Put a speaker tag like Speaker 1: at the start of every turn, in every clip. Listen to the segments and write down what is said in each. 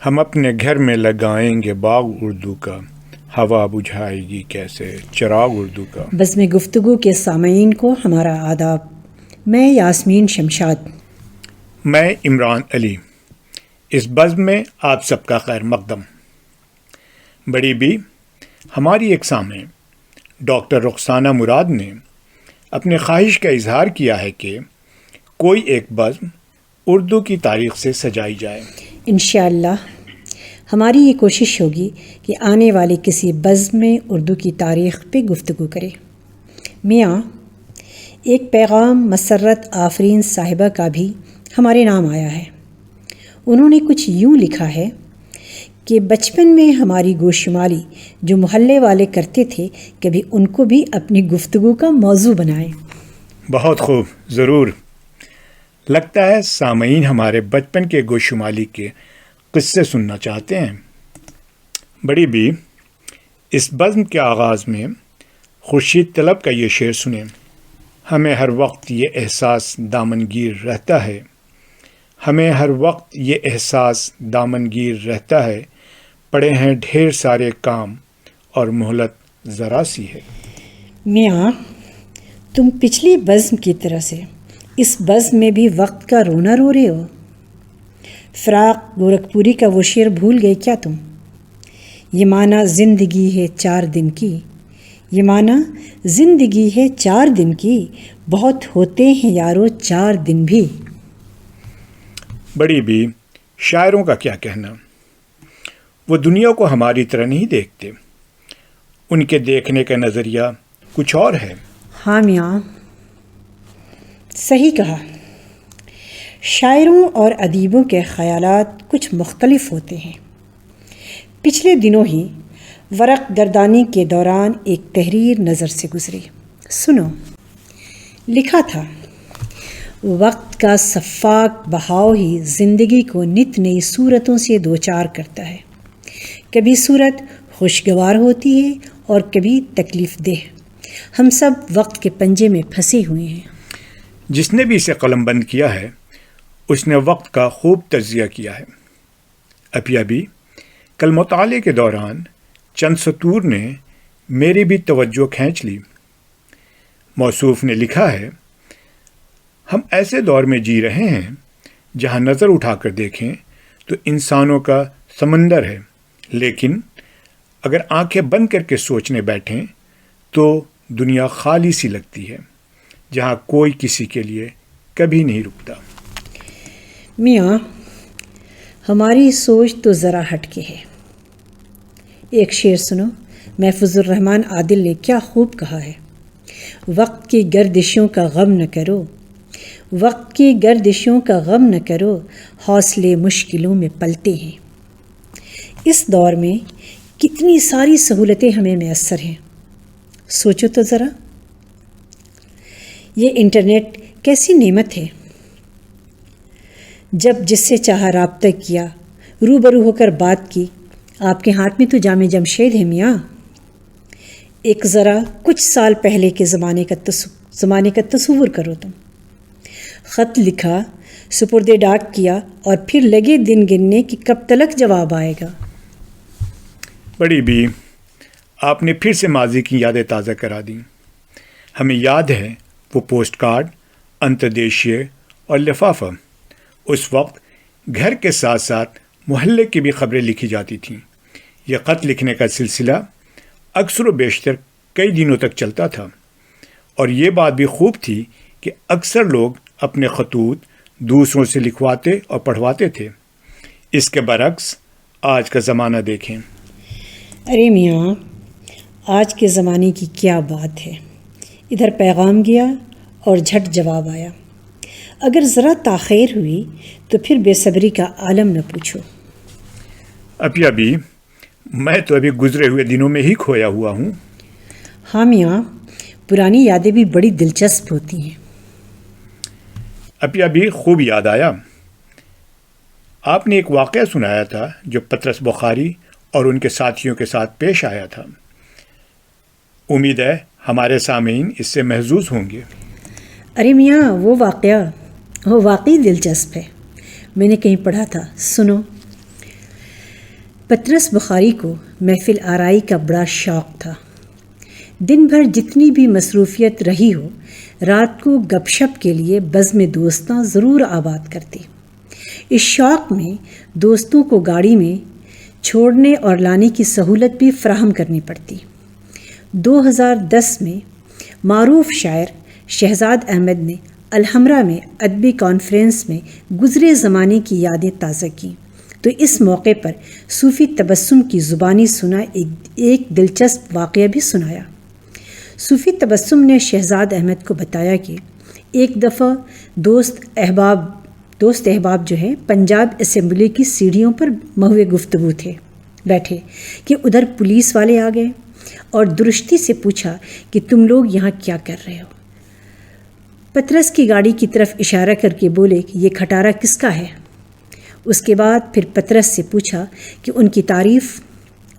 Speaker 1: ہم اپنے گھر میں لگائیں گے باغ اردو کا، ہوا بجھائے گی کیسے چراغ اردو کا۔
Speaker 2: بزم گفتگو کے سامعین کو ہمارا آداب۔ میں یاسمین شمشاد،
Speaker 1: میں عمران علی، اس بزم میں آپ سب کا خیر مقدم۔ بڑی بی، ہماری ایک سامع ڈاکٹر رخسانہ مراد نے اپنے خواہش کا اظہار کیا ہے کہ کوئی ایک بزم اردو کی تاریخ سے سجائی جائے۔
Speaker 2: انشاءاللہ ہماری یہ کوشش ہوگی کہ آنے والے کسی بزم میں اردو کی تاریخ پہ گفتگو کرے۔ میاں، ایک پیغام مسرت آفرین صاحبہ کا بھی ہمارے نام آیا ہے۔ انہوں نے کچھ یوں لکھا ہے کہ بچپن میں ہماری گوشمالی جو محلے والے کرتے تھے، کبھی ان کو بھی اپنی گفتگو کا موضوع بنائیں۔
Speaker 1: بہت خوب، ضرور۔ لگتا ہے سامعین ہمارے بچپن کے گوشمالی کے قصے سننا چاہتے ہیں۔ بڑی بی، اس بزم کے آغاز میں خورشید طلب کا یہ شعر سنیں۔ ہمیں ہر وقت یہ احساس دامنگیر رہتا ہے، ہمیں ہر وقت یہ احساس دامنگیر رہتا ہے، پڑے ہیں ڈھیر سارے کام اور مہلت ذرا سی ہے۔
Speaker 2: میاں، تم پچھلی بزم کی طرح سے اس بزم میں بھی وقت کا رونا رو رہے ہو۔ فراق گورکھپوری کا وہ شعر بھول گئے کیا تم؟ یہ معنی زندگی ہے 4 دن کی، یہ معنی زندگی ہے 4 دن کی، بہت ہوتے ہیں یارو 4 دن بھی۔
Speaker 1: بڑی بی، شاعروں کا کیا کہنا؟ وہ دنیا کو ہماری طرح نہیں دیکھتے، ان کے دیکھنے کا نظریہ کچھ اور ہے۔
Speaker 2: ہاں میاں، صحیح کہا۔ شاعروں اور ادیبوں کے خیالات کچھ مختلف ہوتے ہیں۔ پچھلے دنوں ہی ورق گردانی کے دوران ایک تحریر نظر سے گزری، سنو۔ لکھا تھا، وقت کا سفاک بہاؤ ہی زندگی کو نت نئی صورتوں سے دوچار کرتا ہے۔ کبھی صورت خوشگوار ہوتی ہے اور کبھی تکلیف دہ۔ ہم سب وقت کے پنجے میں پھنسے ہوئے ہیں۔
Speaker 1: جس نے بھی اسے قلم بند کیا ہے، اس نے وقت کا خوب تجزیہ کیا ہے۔ ابھی بھی کل مطالعے کے دوران چند سطور نے میری بھی توجہ کھینچ لی۔ موصوف نے لکھا ہے، ہم ایسے دور میں جی رہے ہیں جہاں نظر اٹھا کر دیکھیں تو انسانوں کا سمندر ہے، لیکن اگر آنکھیں بند کر کے سوچنے بیٹھیں تو دنیا خالی سی لگتی ہے، جہاں کوئی کسی کے لیے کبھی نہیں رکتا۔
Speaker 2: میاں، ہماری سوچ تو ذرا ہٹ کے ہے۔ ایک شعر سنو، محفوظ الرحمن عادل نے کیا خوب کہا ہے، وقت کی گردشوں کا غم نہ کرو، وقت کی گردشوں کا غم نہ کرو، حوصلے مشکلوں میں پلتے ہیں۔ اس دور میں کتنی ساری سہولتیں ہمیں میسر ہیں، سوچو تو ذرا۔ یہ انٹرنیٹ کیسی نعمت ہے، جب جس سے چاہا رابطہ کیا، روبرو ہو کر بات کی۔ آپ کے ہاتھ میں تو جام جمشید ہے میاں۔ ایک ذرا کچھ سال پہلے کے زمانے کا تصور کرو تم۔ خط لکھا، سپرد ڈاک کیا اور پھر لگے دن گننے کہ کب تلک جواب آئے گا۔
Speaker 1: بڑی بی، آپ نے پھر سے ماضی کی یادیں تازہ کرا دیں۔ ہمیں یاد ہے وہ پوسٹ کارڈ، انتردیشیہ اور لفافہ۔ اس وقت گھر کے ساتھ ساتھ محلے کی بھی خبریں لکھی جاتی تھیں۔ یہ خط لکھنے کا سلسلہ اکثر و بیشتر کئی دنوں تک چلتا تھا، اور یہ بات بھی خوب تھی کہ اکثر لوگ اپنے خطوط دوسروں سے لکھواتے اور پڑھواتے تھے۔ اس کے برعکس آج کا زمانہ دیکھیں۔
Speaker 2: ارے میاں، آج کے زمانے کی کیا بات ہے، ادھر پیغام گیا اور جھٹ جواب آیا۔ اگر ذرا تاخیر ہوئی تو پھر بے صبری کا عالم نہ پوچھو۔
Speaker 1: ابھی میں تو ابھی گزرے ہوئے دنوں میں ہی کھویا ہوا ہوں۔
Speaker 2: ہاں میاں، پرانی یادیں بھی بڑی دلچسپ ہوتی ہیں۔
Speaker 1: ابھی خوب یاد آیا، آپ نے ایک واقعہ سنایا تھا جو پطرس بخاری اور ان کے ساتھیوں کے ساتھ پیش آیا تھا۔ امید ہے ہمارے سامعین اس سے محظوظ ہوں گے۔
Speaker 2: ارے میاں، وہ واقعی دلچسپ ہے، میں نے کہیں پڑھا تھا، سنو۔ پطرس بخاری کو محفل آرائی کا بڑا شوق تھا۔ دن بھر جتنی بھی مصروفیت رہی ہو، رات کو گپ شپ کے لیے بزم دوستاں ضرور آباد کرتے۔ اس شوق میں دوستوں کو گاڑی میں چھوڑنے اور لانے کی سہولت بھی فراہم کرنی پڑتی۔ 2010 میں معروف شاعر شہزاد احمد نے الحمرا میں ادبی کانفرنس میں گزرے زمانے کی یادیں تازہ کیں، تو اس موقع پر صوفی تبسم کی زبانی سنا ایک دلچسپ واقعہ بھی سنایا۔ صوفی تبسم نے شہزاد احمد کو بتایا کہ ایک دفعہ دوست احباب جو ہے پنجاب اسمبلی کی سیڑھیوں پر مہوے گفتگو تھے بیٹھے کہ ادھر پولیس والے آ گئے اور درستی سے پوچھا کہ تم لوگ یہاں کیا کر رہے ہو؟ پطرس کی گاڑی کی طرف اشارہ کر کے بولے کہ یہ کھٹارا کس کا ہے؟ اس کے بعد پھر پطرس سے پوچھا کہ ان کی تعریف۔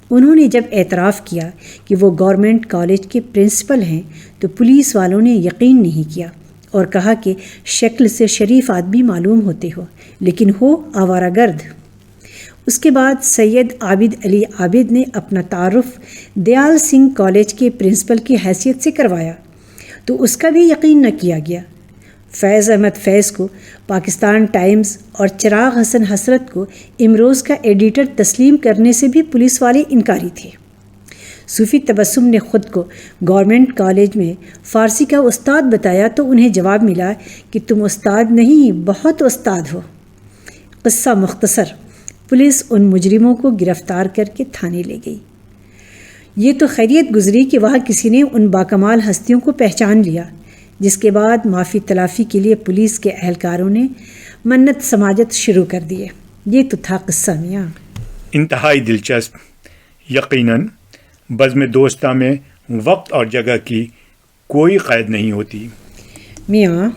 Speaker 2: انہوں نے جب اعتراف کیا کہ وہ گورنمنٹ کالج کے پرنسپل ہیں تو پولیس والوں نے یقین نہیں کیا اور کہا کہ شکل سے شریف آدمی معلوم ہوتے ہو لیکن ہو آوارہ گرد۔ اس کے بعد سید عابد علی عابد نے اپنا تعارف دیال سنگھ کالج کے پرنسپل کی حیثیت سے کروایا تو اس کا بھی یقین نہ کیا گیا۔ فیض احمد فیض کو پاکستان ٹائمز اور چراغ حسن حسرت کو امروز کا ایڈیٹر تسلیم کرنے سے بھی پولیس والے انکاری تھے۔ صوفی تبسم نے خود کو گورنمنٹ کالج میں فارسی کا استاد بتایا تو انہیں جواب ملا کہ تم استاد نہیں بہت استاد ہو۔ قصہ مختصر، پولیس ان مجرموں کو گرفتار کر کے تھانے لے گئی۔ یہ تو خیریت گزری کہ وہاں کسی نے ان باکمال ہستیوں کو پہچان لیا، جس کے بعد معافی تلافی کے لیے پولیس کے اہلکاروں نے منت سماجت شروع کر دیے۔ یہ تو تھا قصہ میاں۔
Speaker 1: انتہائی دلچسپ۔ یقیناً بزم دوستاں میں وقت اور جگہ کی کوئی قید نہیں ہوتی۔
Speaker 2: میاں،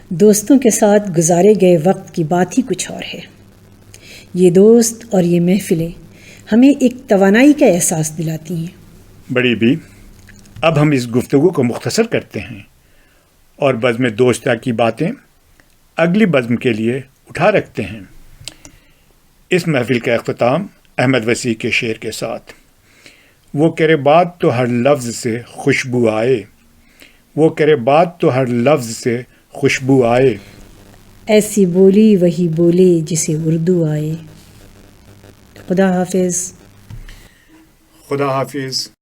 Speaker 2: دوستوں کے ساتھ گزارے گئے وقت کی بات ہی کچھ اور ہے۔ یہ دوست اور یہ محفلیں ہمیں ایک توانائی کا احساس دلاتی ہیں۔
Speaker 1: بڑی بھی، اب ہم اس گفتگو کو مختصر کرتے ہیں اور بزم دوستہ کی باتیں اگلی بزم کے لیے اٹھا رکھتے ہیں۔ اس محفل کا اختتام احمد وسیع کے شعر کے ساتھ۔ وہ کرے بات تو ہر لفظ سے خوشبو آئے، وہ کرے بات تو ہر لفظ سے خوشبو آئے،
Speaker 2: ایسی بولی وہی بولے جسے اردو آئے۔ خدا حافظ۔
Speaker 1: خدا حافظ۔